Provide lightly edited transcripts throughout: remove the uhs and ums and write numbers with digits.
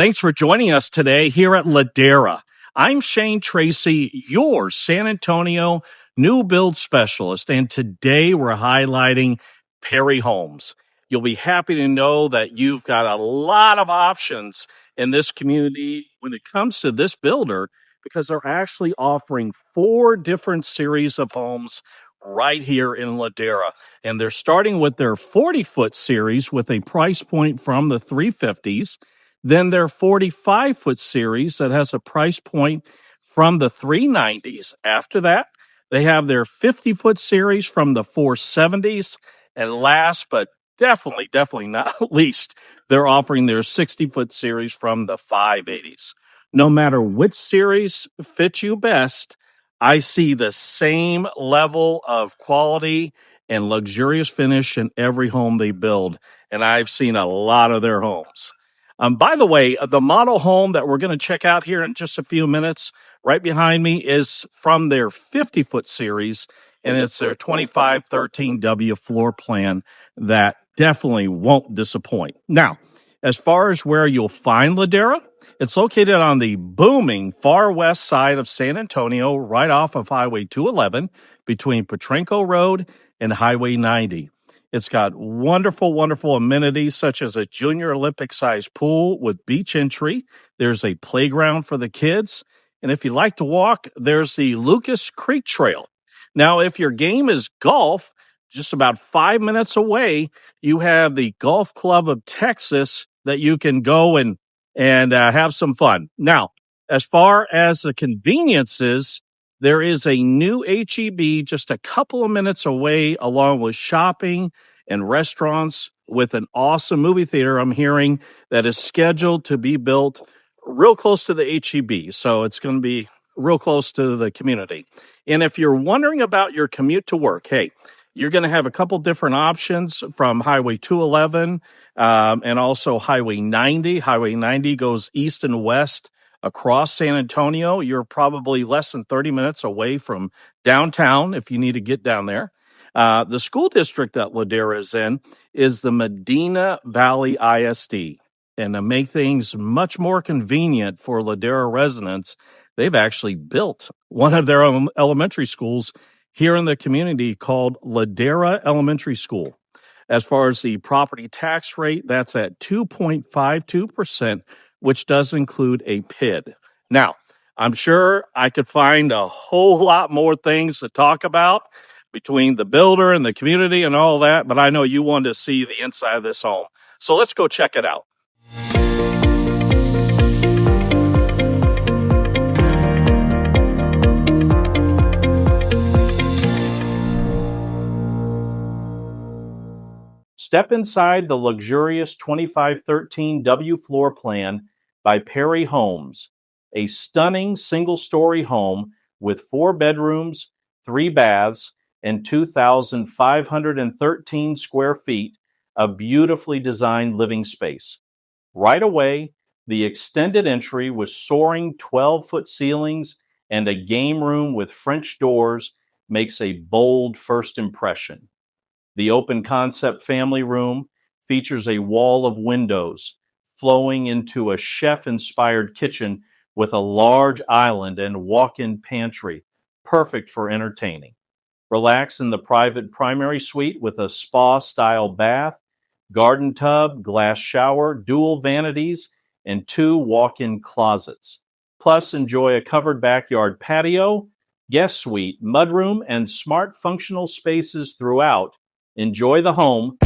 Thanks for joining us today here at Ladera. I'm Shane Tracy, your San Antonio new build specialist, and today we're highlighting Perry Homes. You'll be happy to know that you've got a lot of options in this community when it comes to this builder because they're actually offering 4 different series of homes right here in Ladera. And they're starting with their 40-foot series with a price point from the 350s. Then their 45-foot series that has a price point from the 390s. After that, they have their 50-foot series from the 470s. And last but definitely not least, they're offering their 60-foot series from the 580s. No matter which series fits you best, I see the same level of quality and luxurious finish in every home they build. And I've seen a lot of their homes. By the way, the model home that we're going to check out here in just a few minutes, right behind me, is from their 50-foot series, and it's their 2513W floor plan that definitely won't disappoint. Now, as far as where you'll find Ladera, it's located on the booming far west side of San Antonio, right off of Highway 211, between Petrenko Road and Highway 90. It's got wonderful amenities such as a junior Olympic-sized pool with beach entry. There's a playground for the kids. And if you like to walk, there's the Lucas Creek Trail. Now, if your game is golf, just about 5 minutes away, you have the Golf Club of Texas that you can go and have some fun. Now, as far as the conveniences, there is a new HEB just a couple of minutes away, along with shopping and restaurants, with an awesome movie theater I'm hearing that is scheduled to be built real close to the HEB. So it's going to be real close to the community. And if you're wondering about your commute to work, hey, you're going to have a couple different options from Highway 211 and also Highway 90. Highway 90 goes east and west across San Antonio. You're probably less than 30 minutes away from downtown if you need to get down there. The school district that Ladera is in is the Medina Valley ISD. And to make things much more convenient for Ladera residents, they've actually built one of their own elementary schools here in the community called Ladera Elementary School. As far as the property tax rate, that's at 2.52%, which does include a PID. Now, I'm sure I could find a whole lot more things to talk about between the builder and the community and all that, but I know you want to see the inside of this home. So let's go check it out. Step inside the luxurious 2513W floor plan by Perry Homes, a stunning single-story home with 4 bedrooms, 3 baths, and 2,513 square feet of beautifully designed living space. Right away, the extended entry with soaring 12-foot ceilings and a game room with French doors makes a bold first impression. The open concept family room features a wall of windows flowing into a chef-inspired kitchen with a large island and walk-in pantry, perfect for entertaining. Relax in the private primary suite with a spa-style bath, garden tub, glass shower, dual vanities, and 2 walk-in closets. Plus, enjoy a covered backyard patio, guest suite, mudroom, and smart functional spaces throughout. Enjoy the home.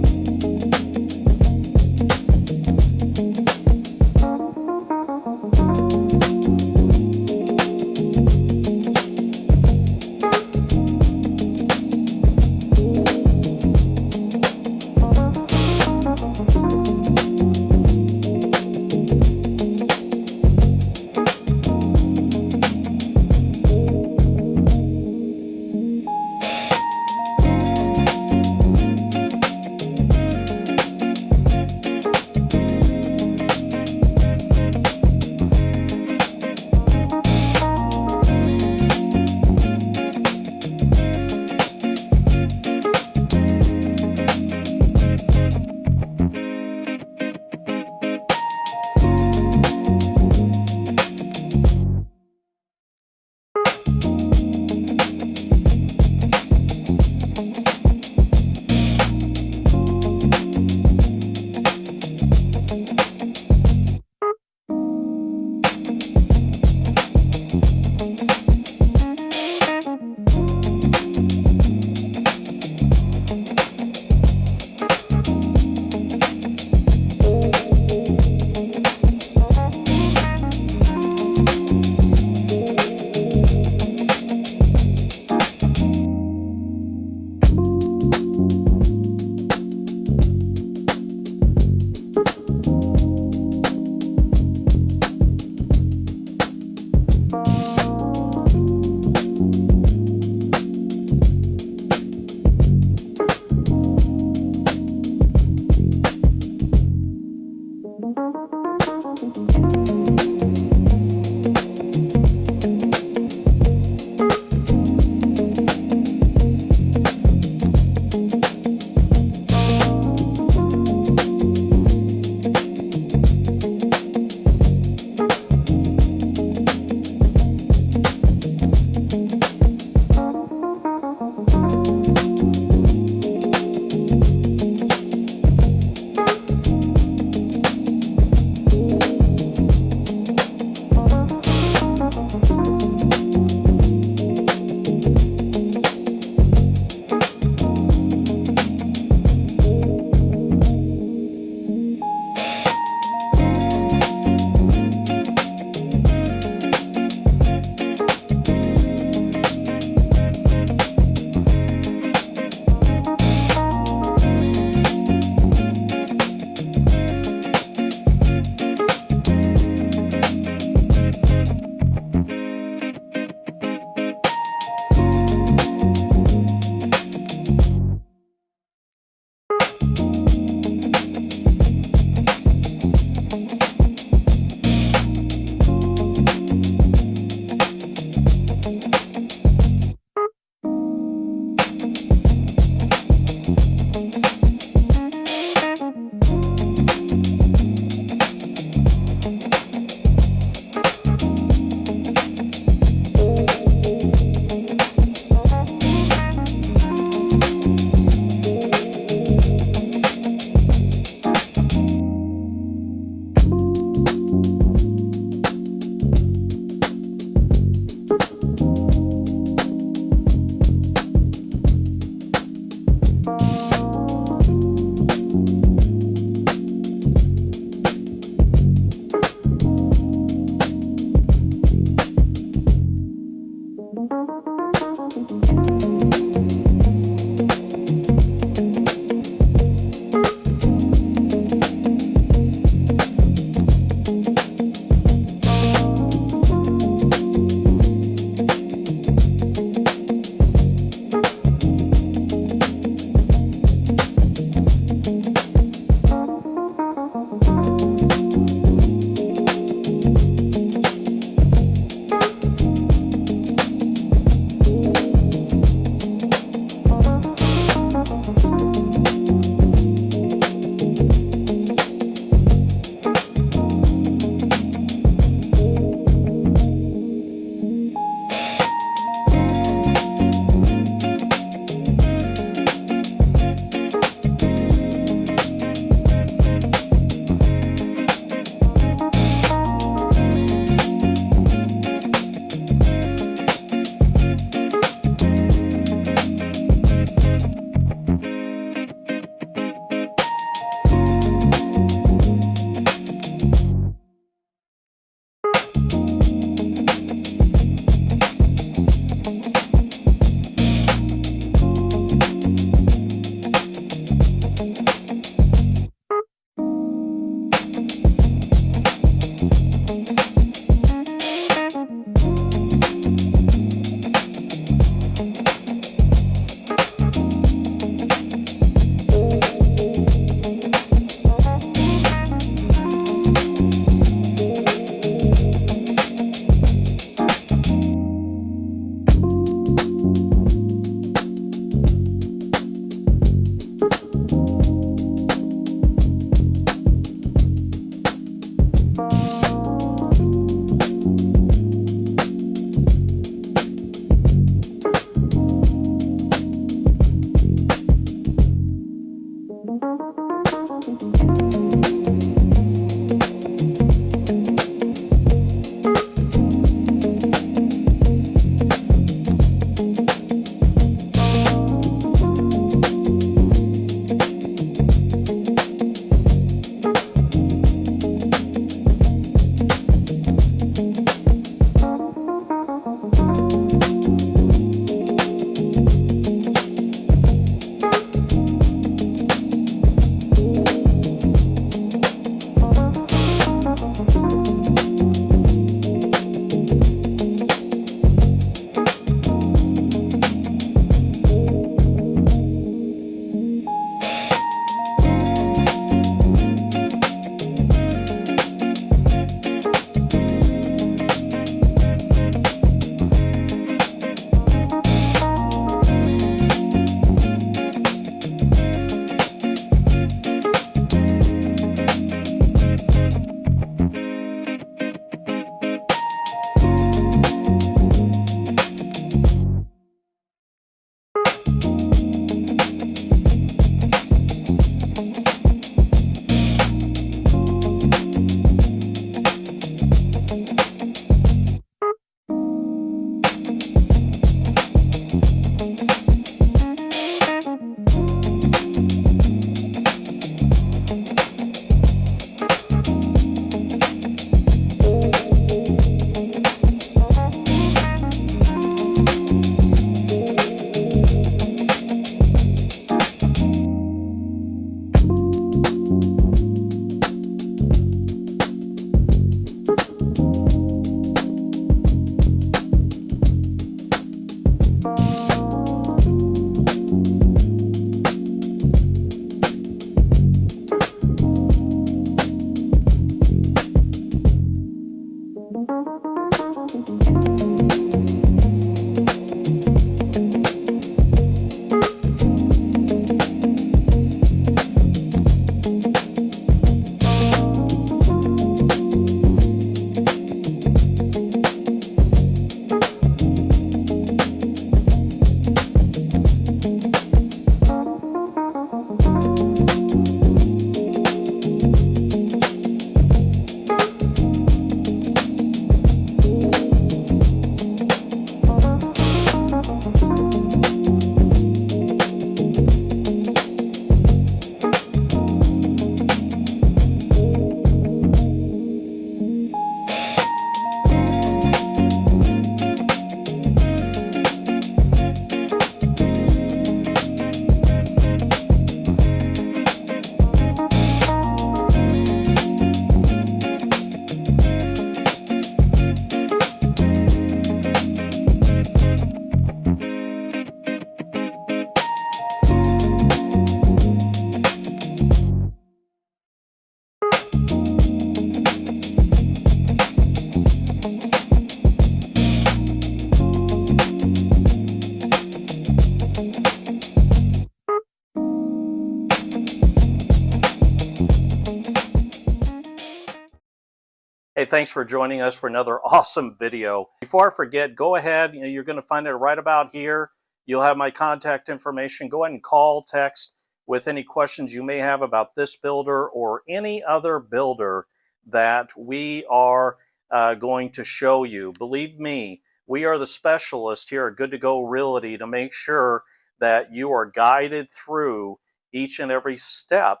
thanks for joining us for another awesome video. Before I forget, go ahead, you're going to find it right about here. You'll have my contact information. Go ahead and call, text with any questions you may have about this builder or any other builder that we are going to show you. Believe me, we are the specialists here at Good to Go Realty to make sure that you are guided through each and every step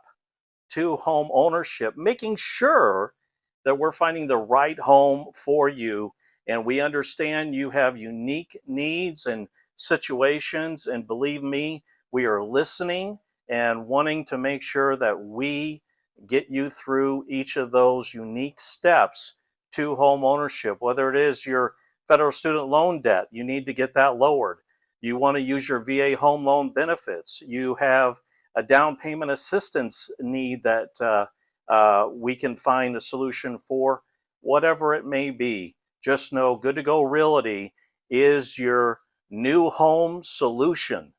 to home ownership, making sure that we're finding the right home for you. And we understand you have unique needs and situations. And believe me, we are listening and wanting to make sure that we get you through each of those unique steps to home ownership. Whether it is your federal student loan debt, you need to get that lowered. You want to use your VA home loan benefits. You have a down payment assistance need that we can find a solution for. Whatever it may be, just know Good to Go Realty is your new home solution.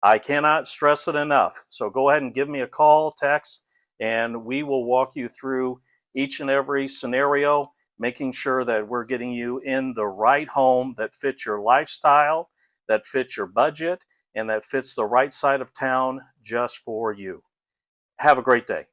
I cannot stress it enough. So go ahead and give me a call, text, and we will walk you through each and every scenario, making sure that we're getting you in the right home that fits your lifestyle, that fits your budget, and that fits the right side of town just for you. Have a great day.